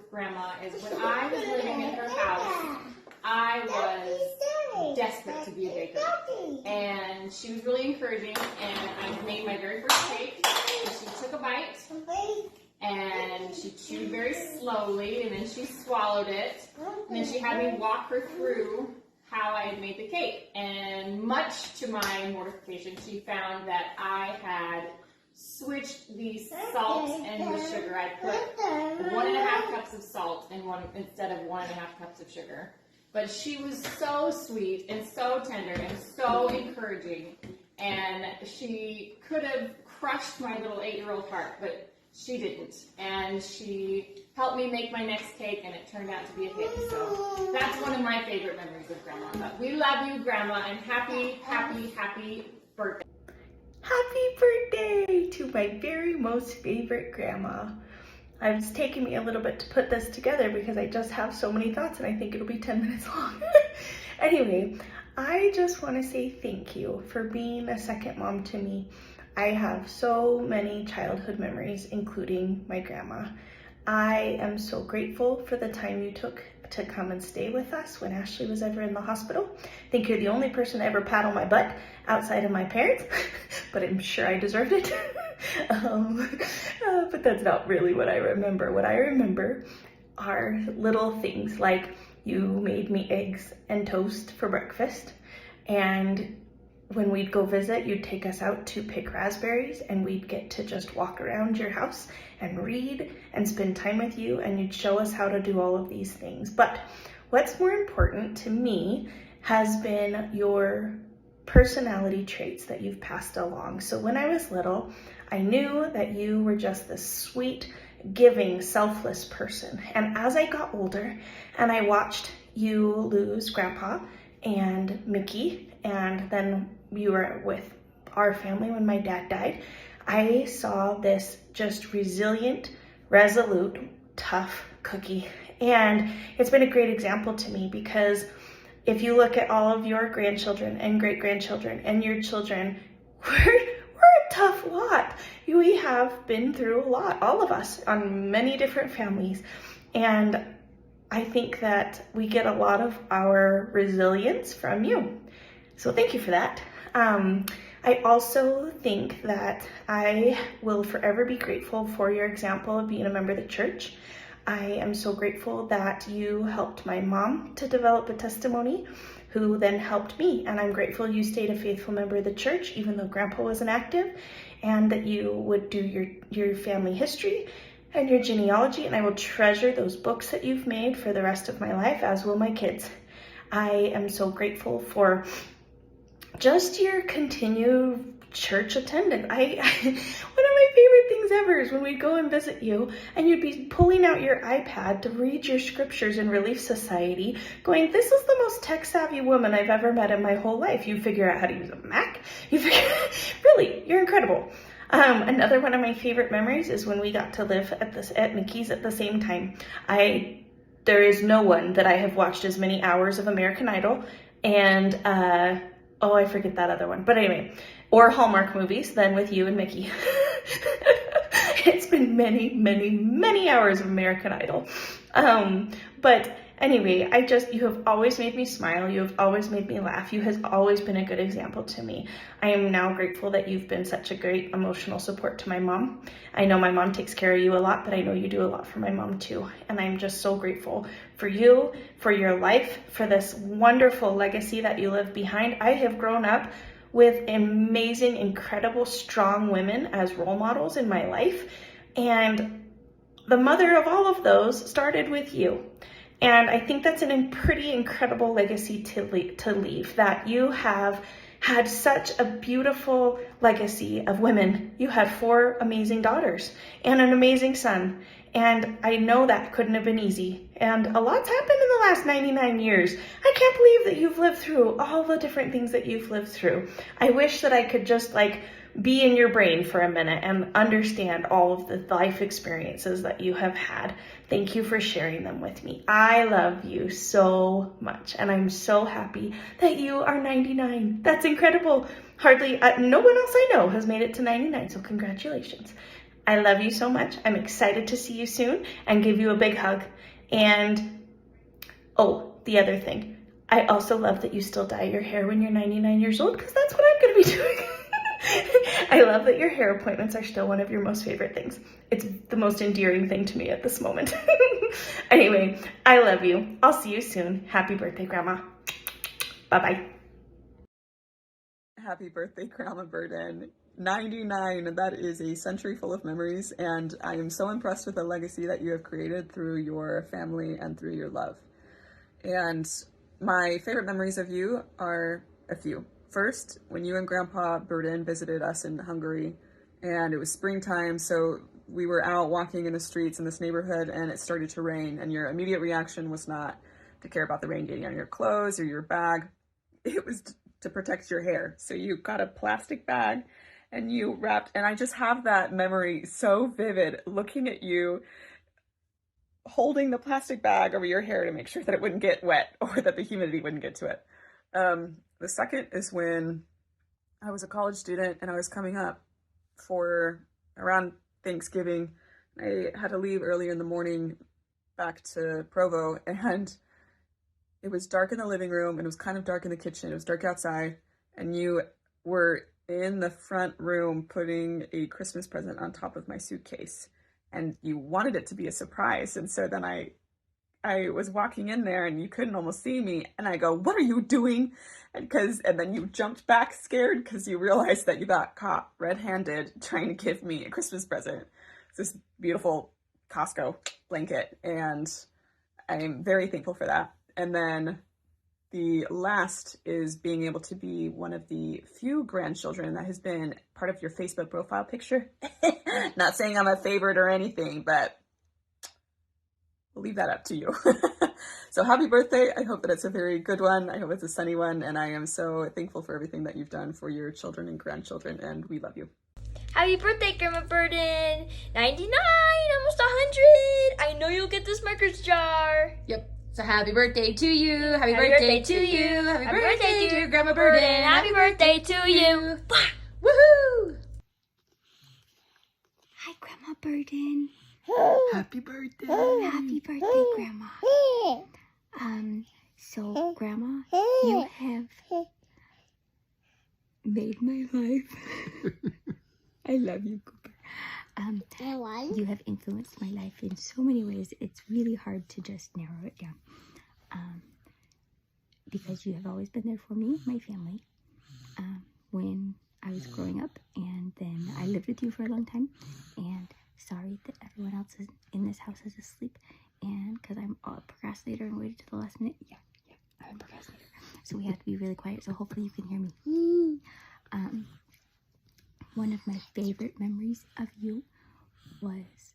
with Grandma is when I was living in her house, I was desperate to be a baker. And she was really encouraging, and I made my very first cake. And she took a bite, and she chewed very slowly, and then she swallowed it. And then she had me walk her through how I had made the cake. And much to my mortification, she found that I had switched the salt and the sugar. I put 1.5 cups of salt in one instead of 1.5 cups of sugar. But she was so sweet and so tender and so encouraging. And she could have crushed my little 8-year-old heart, but she didn't. And she helped me make my next cake, and it turned out to be a hit. So that's one of my favorite memories of Grandma. But we love you, Grandma, and happy, happy, happy birthday. Happy birthday to my very most favorite Grandma. It's taken me a little bit to put this together because I just have so many thoughts and I think it'll be 10 minutes long. Anyway, I just want to say thank you for being a second mom to me. I have so many childhood memories, including my grandma. I am so grateful for the time you took to come and stay with us when Ashley was ever in the hospital. I think you're the only person to ever pat on my butt outside of my parents, but I'm sure I deserved it. But that's not really what I remember. What I remember are little things like you made me eggs and toast for breakfast, and when we'd go visit, you'd take us out to pick raspberries, and we'd get to just walk around your house and read and spend time with you, and you'd show us how to do all of these things. But what's more important to me has been your personality traits that you've passed along. So when I was little, I knew that you were just this sweet, giving, selfless person. And as I got older and I watched you lose Grandpa and Mickey, and then you were with our family when my dad died, I saw this just resilient, resolute, tough cookie. And it's been a great example to me because if you look at all of your grandchildren and great-grandchildren and your children, we're a tough lot. We have been through a lot, all of us, on many different families. And I think that we get a lot of our resilience from you. So thank you for that. I also think that I will forever be grateful for your example of being a member of the church. I am so grateful that you helped my mom to develop a testimony, who then helped me. And I'm grateful you stayed a faithful member of the church, even though Grandpa wasn't active, and that you would do your family history and your genealogy. And I will treasure those books that you've made for the rest of my life, as will my kids. I am so grateful for just your continued church attendance. One of my favorite things ever is when we'd go and visit you and you'd be pulling out your iPad to read your scriptures in Relief Society, going, this is the most tech-savvy woman I've ever met in my whole life. You figure out how to use a Mac. Really, you're incredible. Another one of my favorite memories is when we got to live at Mickey's at the same time. There is no one that I have watched as many hours of American Idol and I forget that other one. But anyway, or Hallmark movies than with you and Mickey. It's been many, many, many hours of American Idol. But anyway, you have always made me smile. You have always made me laugh. You have always been a good example to me. I am now grateful that you've been such a great emotional support to my mom. I know my mom takes care of you a lot, but I know you do a lot for my mom too. And I'm just so grateful for you, for your life, for this wonderful legacy that you leave behind. I have grown up with amazing, incredible, strong women as role models in my life. And the mother of all of those started with you. And I think that's a pretty incredible legacy to leave, that you have had such a beautiful legacy of women. You had 4 amazing daughters and an amazing son. And I know that couldn't have been easy. And a lot's happened in the last 99 years. I can't believe that you've lived through all the different things that you've lived through. I wish that I could just be in your brain for a minute and understand all of the life experiences that you have had. Thank you for sharing them with me. I love you so much, and I'm so happy that you are 99. That's incredible. Hardly, no one else I know has made it to 99, so congratulations. I love you so much. I'm excited to see you soon and give you a big hug. And, oh, the other thing. I also love that you still dye your hair when you're 99 years old, because that's what I'm going to be doing. I love that your hair appointments are still one of your most favorite things. It's the most endearing thing to me at this moment. Anyway, I love you. I'll see you soon. Happy birthday, Grandma. Bye-bye. Happy birthday, Grandma Burden. 99, that is a century full of memories, and I am so impressed with the legacy that you have created through your family and through your love. And my favorite memories of you are a few. First, when you and Grandpa Burden visited us in Hungary, and it was springtime, so we were out walking in the streets in this neighborhood, and it started to rain, and your immediate reaction was not to care about the rain getting on your clothes or your bag. It was to protect your hair. So you got a plastic bag and you wrapped, and I just have that memory so vivid, looking at you holding the plastic bag over your hair to make sure that it wouldn't get wet or that the humidity wouldn't get to it. The second is when I was a college student and I was coming up for around Thanksgiving. I had to leave early in the morning back to Provo, and it was dark in the living room and it was kind of dark in the kitchen. It was dark outside, and you were in the front room putting a Christmas present on top of my suitcase, and you wanted it to be a surprise. And so then I was walking in there and you couldn't almost see me, and I go, "What are you doing?" And then you jumped back scared because you realized that you got caught red-handed trying to give me a Christmas present. It's this beautiful Costco blanket, and I'm very thankful for that. And then the last is being able to be one of the few grandchildren that has been part of your Facebook profile picture. Not saying I'm a favorite or anything, but we'll leave that up to you. So happy birthday. I hope that it's a very good one. I hope it's a sunny one. And I am so thankful for everything that you've done for your children and grandchildren. And we love you. Happy birthday, Grandma Burden. 99, almost 100. I know you'll get this Smucker's jar. Yep. So happy birthday to you. Happy, Happy birthday to you. Happy birthday, dear Grandma Burden. Happy birthday to you. Woohoo! Hi, Grandma Burden. Happy birthday. Happy birthday, Grandma. So Grandma, you have made my life. I love you, Cooper. You have influenced my life in so many ways. It's really hard to just narrow it down. Because you have always been there for me, my family, when I was growing up, and then I lived with you for a long time, and sorry that everyone else in this house is asleep, and because I'm a procrastinator and waited to the last minute. Yeah, I'm a procrastinator. So we have to be really quiet, so hopefully you can hear me. One of my favorite memories of you was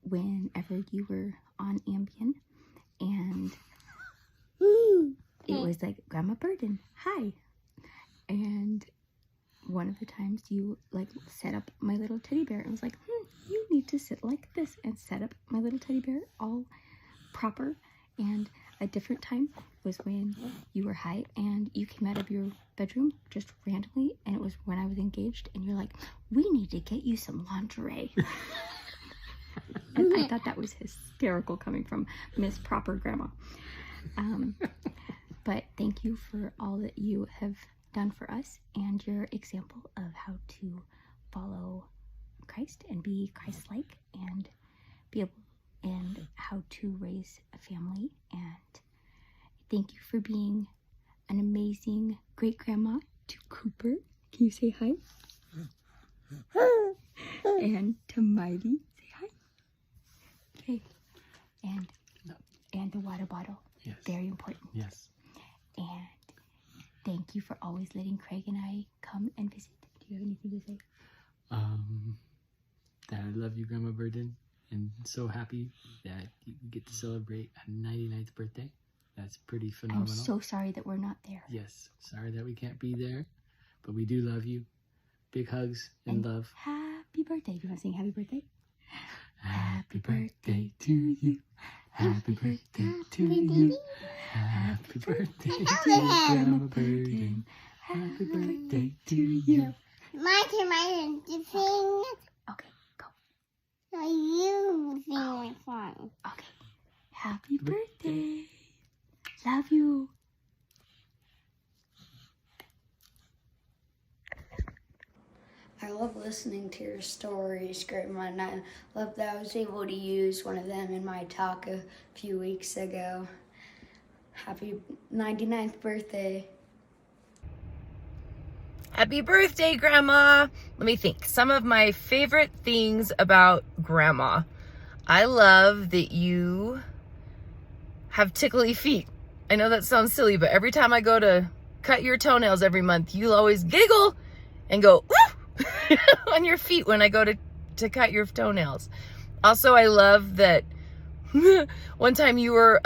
whenever you were on Ambien, and it was like, Grandma Burden, hi. And one of the times you like set up my little teddy bear and was like, you need to sit like this, and set up my little teddy bear all proper. And a different time was when you were high and you came out of your bedroom just randomly, and it was when I was engaged, and you're like, we need to get you some lingerie. And I thought that was hysterical coming from Miss Proper Grandma. But thank you for all that you have done for us, and your example of how to follow Christ and be Christ-like, and be able, and how to raise a family. And thank you for being an amazing great grandma to Cooper. Can you say hi? And to Mighty, say hi. Okay. And the water bottle. Yes. Very important. Yes. And thank you for always letting Craig and I come and visit. Do you have anything to say? That I love you, Grandma Burden, and so happy that you get to celebrate a 99th birthday. That's pretty phenomenal. I'm so sorry that we're not there. Yes, sorry that we can't be there, but we do love you. Big hugs and love. Happy birthday. Do you want to sing happy birthday? Happy birthday to you. Happy birthday to you. Happy birthday to Grandma Burden. Happy birthday to you. My turn to sing. Okay. You sing my song. Okay. Happy birthday. Love you. I love listening to your stories, Grandma, and I love that I was able to use one of them in my talk a few weeks ago. Happy 99th birthday. Happy birthday, Grandma! Let me think. Some of my favorite things about Grandma. I love that you have tickly feet. I know that sounds silly, but every time I go to cut your toenails every month, you'll always giggle and go, woo! on your feet when I go to cut your toenails. Also, I love that one time you were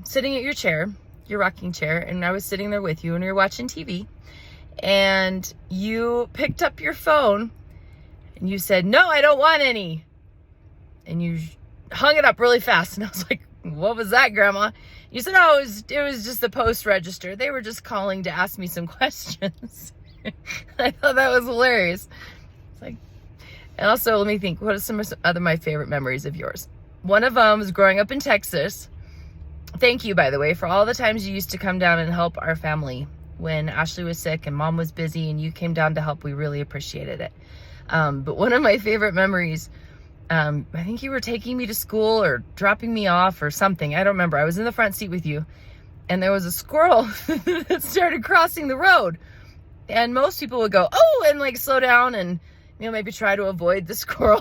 sitting at your chair, your rocking chair, and I was sitting there with you and we were watching TV, and you picked up your phone and you said, "No, I don't want any." And you hung it up really fast. And I was like, "What was that, Grandma?" You said, "Oh, it was just the post register. They were just calling to ask me some questions." I thought that was hilarious. It's like, and also, let me think, what are some other my favorite memories of yours? One of them was growing up in Texas. Thank you, by the way, for all the times you used to come down and help our family when Ashley was sick and Mom was busy and you came down to help. We really appreciated it. But one of my favorite memories, I think you were taking me to school or dropping me off or something. I don't remember. I was in the front seat with you and there was a squirrel that started crossing the road. And most people would go, "Oh," and like slow down and, you know, maybe try to avoid the squirrel.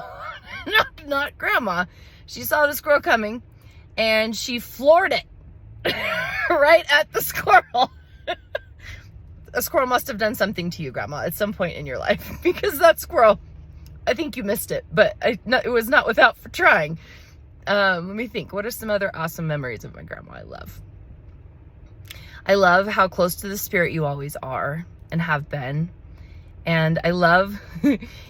Not Grandma. She saw the squirrel coming and she floored it right at the squirrel. A squirrel must have done something to you, Grandma, at some point in your life, because that squirrel, I think you missed it, but it was not without for trying. Let me think. What are some other awesome memories of my grandma I love? I love how close to the spirit you always are and have been. And I love,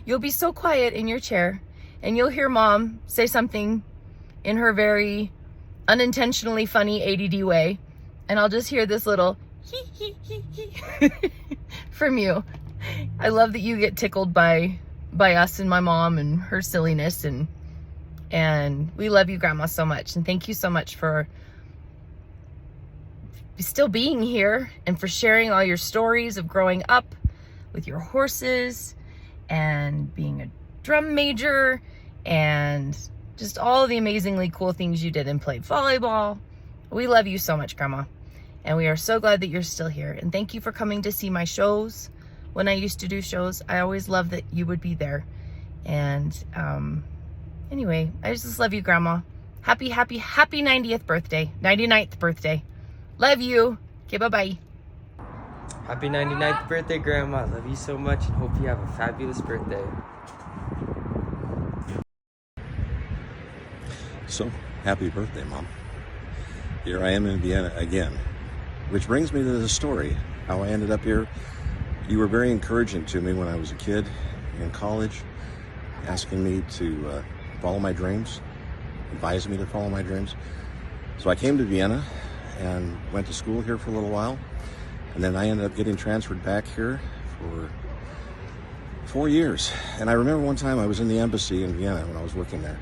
you'll be so quiet in your chair and you'll hear Mom say something in her very unintentionally funny ADD way. And I'll just hear this little from you. I love that you get tickled by us and my mom and her silliness, and we love you, Grandma, so much. And thank you so much for still being here and for sharing all your stories of growing up with your horses and being a drum major and just all the amazingly cool things you did and played volleyball. We love you so much, Grandma. And we are so glad that you're still here. And thank you for coming to see my shows. When I used to do shows, I always loved that you would be there. And anyway, I just love you, Grandma. Happy 90th birthday. 99th birthday. Love you. Okay, bye-bye. Happy 99th birthday, Grandma. Love you so much and hope you have a fabulous birthday. So, happy birthday, Mom. Here I am in Vienna again. Which brings me to the story, how I ended up here. You were very encouraging to me when I was a kid in college, asking me to follow my dreams, advised me to follow my dreams. So I came to Vienna and went to school here for a little while. And then I ended up getting transferred back here for 4 years. And I remember one time I was in the embassy in Vienna when I was working there.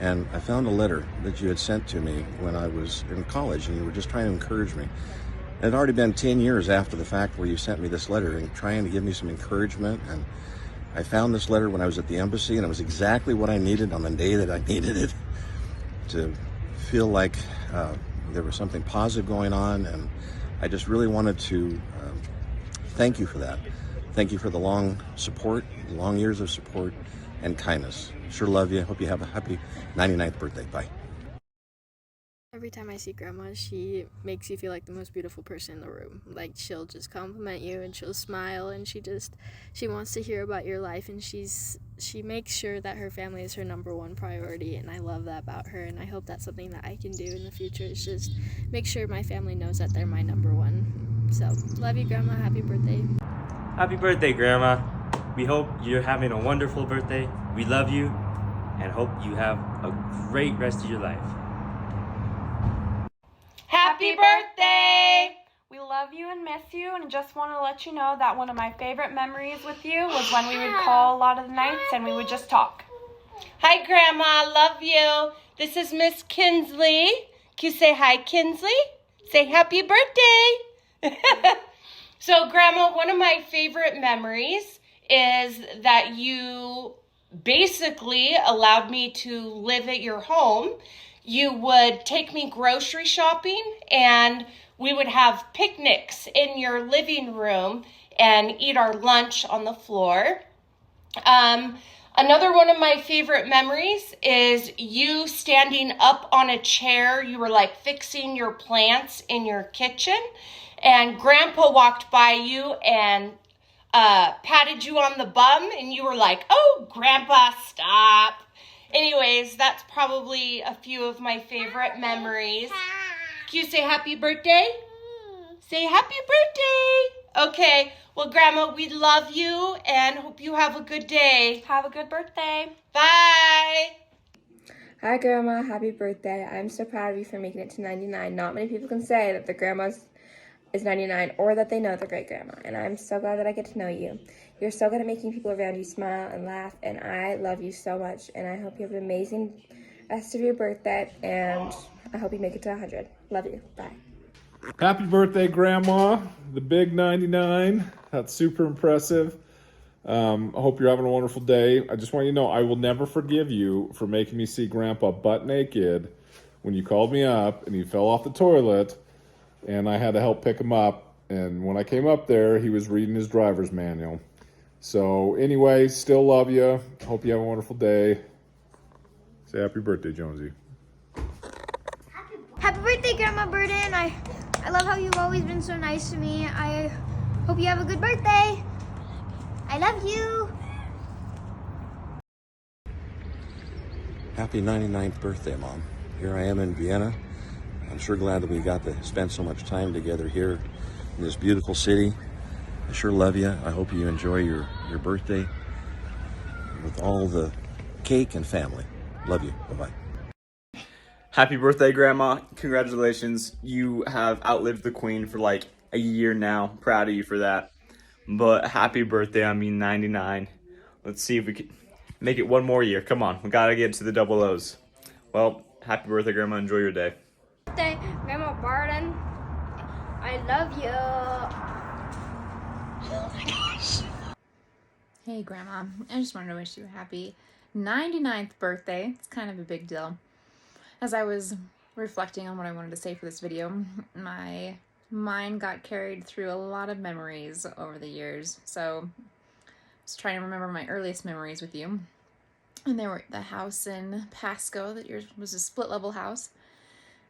And I found a letter that you had sent to me when I was in college, and you were just trying to encourage me. It had already been 10 years after the fact where you sent me this letter and trying to give me some encouragement. And I found this letter when I was at the embassy, and it was exactly what I needed on the day that I needed it, to feel like there was something positive going on. And I just really wanted to thank you for that. Thank you for the long support, long years of support and kindness. Sure love you. Hope you have a happy 99th birthday. Bye. Every time I see Grandma, she makes you feel like the most beautiful person in the room. Like, she'll just compliment you and she'll smile, and she wants to hear about your life, and she makes sure that her family is her number one priority, and I love that about her, and I hope that's something that I can do in the future, is just make sure my family knows that they're my number one. So, love you, Grandma. Happy birthday. Happy birthday, Grandma. We hope you're having a wonderful birthday. We love you and hope you have a great rest of your life. Happy birthday! We love you and miss you, and just want to let you know that one of my favorite memories with you was when we would call a lot of the nights and we would just talk. Hi, Grandma. Love you. This is Miss Kinsley. Can you say hi, Kinsley? Say happy birthday. So, Grandma, one of my favorite memories is that you basically allowed me to live at your home. You would take me grocery shopping, and we would have picnics in your living room and eat our lunch on the floor. Another one of my favorite memories is you standing up on a chair. You were like fixing your plants in your kitchen, and Grandpa walked by you and patted you on the bum, and you were like, "Oh, Grandpa, stop." Anyways, that's probably a few of my favorite memories. Can you say happy birthday? Say happy birthday. Okay. Well, Grandma, we love you and hope you have a good day. Have a good birthday. Bye. Hi, Grandma. Happy birthday. I'm so proud of you for making it to 99. Not many people can say that their grandma's is 99 or that they know their great grandma, and I'm so glad that I get to know you. You're so good at making people around you smile and laugh, and I love you so much, and I hope you have an amazing rest of your birthday, and I hope you make it to 100. Love you. Bye. Happy birthday, Grandma. The big 99. That's super impressive. I hope you're having a wonderful day. I just want you to know I will never forgive you for making me see Grandpa butt naked when you called me up and he fell off the toilet and I had to help pick him up. And when I came up there, he was reading his driver's manual. So anyway, still love you. Hope you have a wonderful day. Say happy birthday, Jonesy. Happy birthday, Grandma Burden. I love how you've always been so nice to me. I hope you have a good birthday. I love you. Happy 99th birthday, Mom. Here I am in Vienna. I'm sure glad that we got to spend so much time together here in this beautiful city. I sure love you. I hope you enjoy your birthday with all the cake and family. Love you. Bye-bye. Happy birthday, Grandma. Congratulations. You have outlived the Queen for like a year now. Proud of you for that. But happy birthday, 99. Let's see if we can make it one more year. Come on, we gotta get to the double O's. Well, happy birthday, Grandma. Enjoy your day. Birthday, Grandma Burden. I love you. Oh my gosh. Hey, Grandma. I just wanted to wish you a happy 99th birthday. It's kind of a big deal. As I was reflecting on what I wanted to say for this video, my mind got carried through a lot of memories over the years. So I was trying to remember my earliest memories with you. And there were the house in Pasco, that yours was a split level house.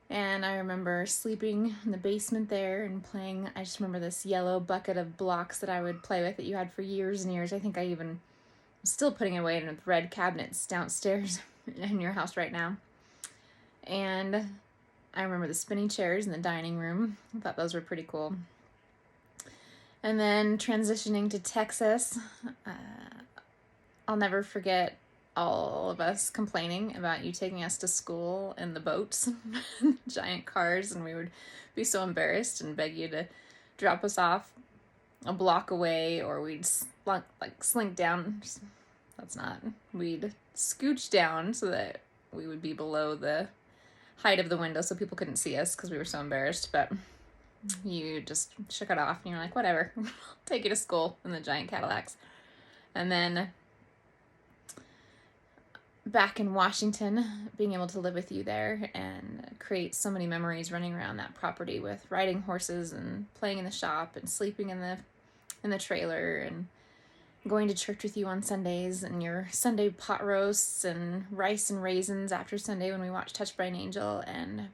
And I remember sleeping in the basement there and playing. I just remember this yellow bucket of blocks that I would play with that you had for years and years. I think I even was still putting it away in the red cabinets downstairs in your house right now. And I remember the spinning chairs in the dining room. I thought those were pretty cool. And then transitioning to Texas, I'll never forget all of us complaining about you taking us to school in the boats, giant cars, and we would be so embarrassed and beg you to drop us off a block away, or we'd slink down. We'd scooch down so that we would be below the height of the window so people couldn't see us because we were so embarrassed, but you just shook it off and you're like, whatever, I'll take you to school in the giant Cadillacs. And then back in Washington, being able to live with you there and create so many memories running around that property with riding horses and playing in the shop and sleeping in the trailer and going to church with you on Sundays and your Sunday pot roasts and rice and raisins after Sunday when we watched Touched by an Angel, and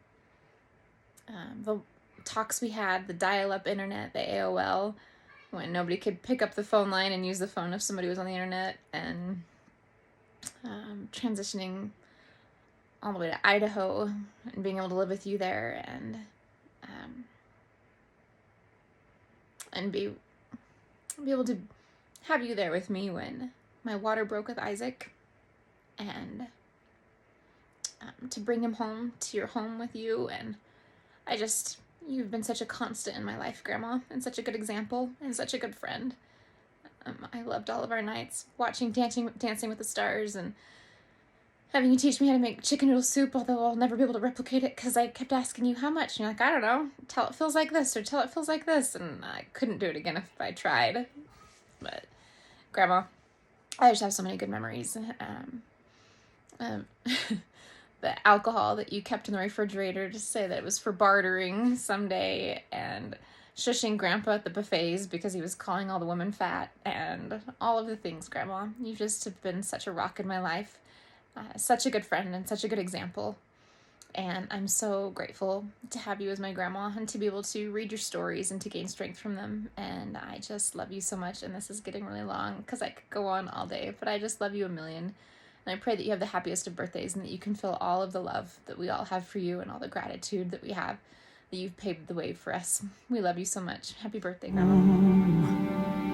the talks we had, the dial-up internet, the AOL, when nobody could pick up the phone line and use the phone if somebody was on the internet, and transitioning all the way to Idaho and being able to live with you there and be able to have you there with me when my water broke with Isaac, and to bring him home to your home with you. And you've been such a constant in my life, Grandma, and such a good example and such a good friend. I loved all of our nights watching Dancing with the Stars and having you teach me how to make chicken noodle soup, although I'll never be able to replicate it because I kept asking you how much. And you're like, I don't know, till it feels like this or till it feels like this. And I couldn't do it again if I tried. But Grandma, I just have so many good memories. The alcohol that you kept in the refrigerator to say that it was for bartering someday, and shushing Grandpa at the buffets because he was calling all the women fat, and all of the things, Grandma. You just have been such a rock in my life, such a good friend and such a good example. And I'm so grateful to have you as my grandma and to be able to read your stories and to gain strength from them. And I just love you so much. And this is getting really long because I could go on all day, but I just love you a million. And I pray that you have the happiest of birthdays and that you can feel all of the love that we all have for you and all the gratitude that we have, that you've paved the way for us. We love you so much. Happy birthday, Grandma.